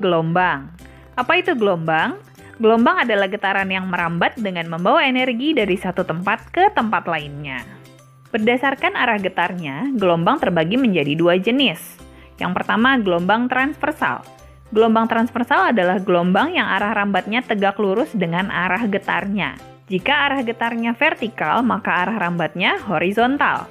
Gelombang. Apa itu gelombang? Gelombang adalah getaran yang merambat dengan membawa energi dari satu tempat ke tempat lainnya. Berdasarkan arah getarnya, gelombang terbagi menjadi dua jenis. Yang pertama, gelombang transversal. Gelombang transversal adalah gelombang yang arah rambatnya tegak lurus dengan arah getarnya. Jika arah getarnya vertikal, maka arah rambatnya horizontal.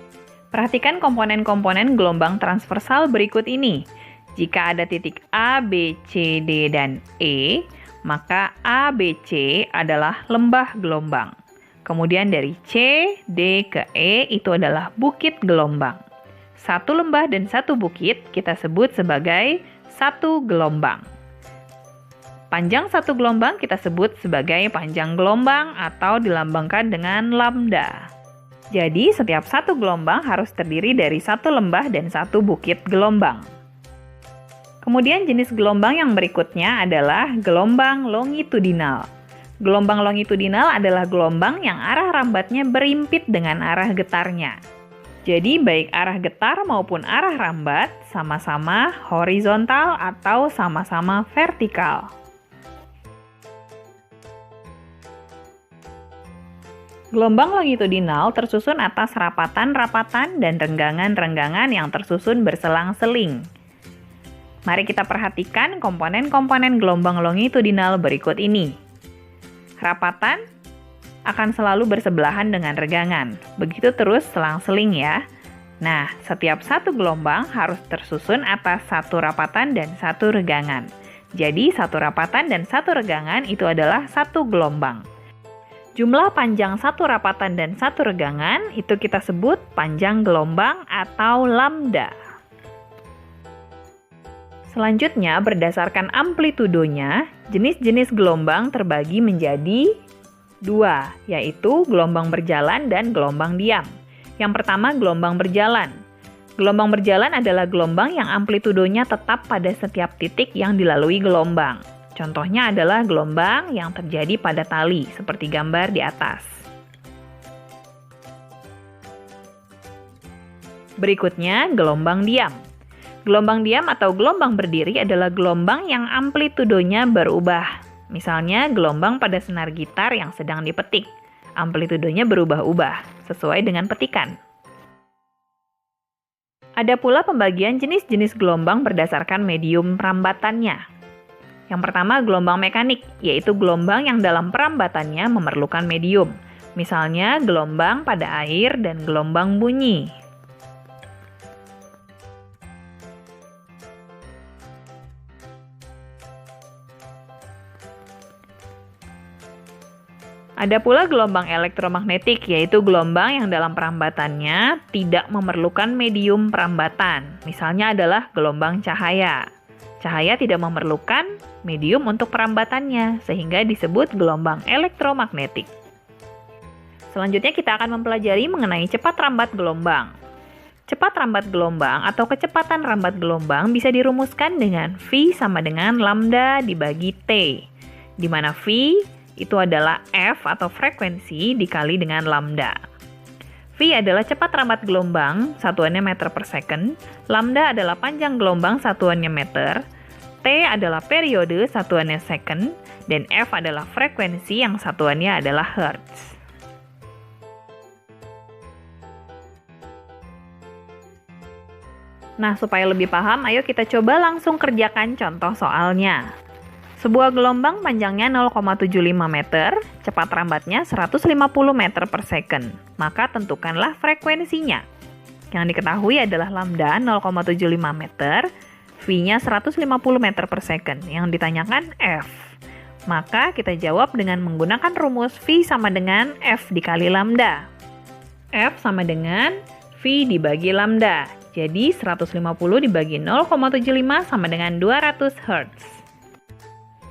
Perhatikan komponen-komponen gelombang transversal berikut ini. Jika ada titik A, B, C, D, dan E, maka A, B, C adalah lembah gelombang. Kemudian dari C, D, ke E itu adalah bukit gelombang. Satu lembah dan satu bukit kita sebut sebagai satu gelombang. Panjang satu gelombang kita sebut sebagai panjang gelombang atau dilambangkan dengan lambda. Jadi setiap satu gelombang harus terdiri dari satu lembah dan satu bukit gelombang. Kemudian jenis gelombang yang berikutnya adalah gelombang longitudinal. Gelombang longitudinal adalah gelombang yang arah rambatnya berimpit dengan arah getarnya. Jadi baik arah getar maupun arah rambat sama-sama horizontal atau sama-sama vertikal. Gelombang longitudinal tersusun atas rapatan-rapatan dan renggangan-renggangan yang tersusun berselang-seling. Mari kita perhatikan komponen-komponen gelombang longitudinal berikut ini. Rapatan akan selalu bersebelahan dengan renggangan. Begitu terus selang-seling ya. Nah, setiap satu gelombang harus tersusun atas satu rapatan dan satu renggangan. Jadi, satu rapatan dan satu renggangan itu adalah satu gelombang. Jumlah panjang satu rapatan dan satu renggangan itu kita sebut panjang gelombang atau lambda. Selanjutnya, berdasarkan amplitudonya, jenis-jenis gelombang terbagi menjadi dua, yaitu gelombang berjalan dan gelombang diam. Yang pertama, gelombang berjalan. Gelombang berjalan adalah gelombang yang amplitudonya tetap pada setiap titik yang dilalui gelombang. Contohnya adalah gelombang yang terjadi pada tali, seperti gambar di atas. Berikutnya, gelombang diam. Gelombang diam atau gelombang berdiri adalah gelombang yang amplitudonya berubah. Misalnya, gelombang pada senar gitar yang sedang dipetik. Amplitudonya berubah-ubah, sesuai dengan petikan. Ada pula pembagian jenis-jenis gelombang berdasarkan medium perambatannya. Yang pertama, gelombang mekanik, yaitu gelombang yang dalam perambatannya memerlukan medium. Misalnya, gelombang pada air dan gelombang bunyi. Ada pula gelombang elektromagnetik, yaitu gelombang yang dalam perambatannya tidak memerlukan medium perambatan. Misalnya adalah gelombang cahaya. Cahaya tidak memerlukan medium untuk perambatannya, sehingga disebut gelombang elektromagnetik. Selanjutnya kita akan mempelajari mengenai cepat rambat gelombang. Cepat rambat gelombang atau kecepatan rambat gelombang bisa dirumuskan dengan V sama dengan lambda dibagi T, di mana V itu adalah F atau frekuensi dikali dengan lambda. V adalah cepat rambat gelombang, satuannya meter per second. Lambda adalah panjang gelombang, satuannya meter. T adalah periode, satuannya second. Dan F adalah frekuensi yang satuannya adalah hertz. Nah, supaya lebih paham, ayo kita coba langsung kerjakan contoh soalnya. Sebuah gelombang panjangnya 0,75 meter, cepat rambatnya 150 meter per second. Maka tentukanlah frekuensinya. Yang diketahui adalah lambda 0,75 meter, V-nya 150 meter per second. Yang ditanyakan F. Maka kita jawab dengan menggunakan rumus V sama dengan F dikali lambda. F sama dengan V dibagi lambda. Jadi 150 dibagi 0,75 sama dengan 200 Hz.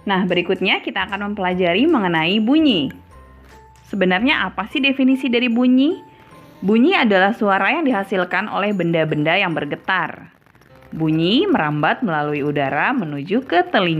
Nah, berikutnya kita akan mempelajari mengenai bunyi. Sebenarnya apa sih definisi dari bunyi? Bunyi adalah suara yang dihasilkan oleh benda-benda yang bergetar. Bunyi merambat melalui udara menuju ke telinga.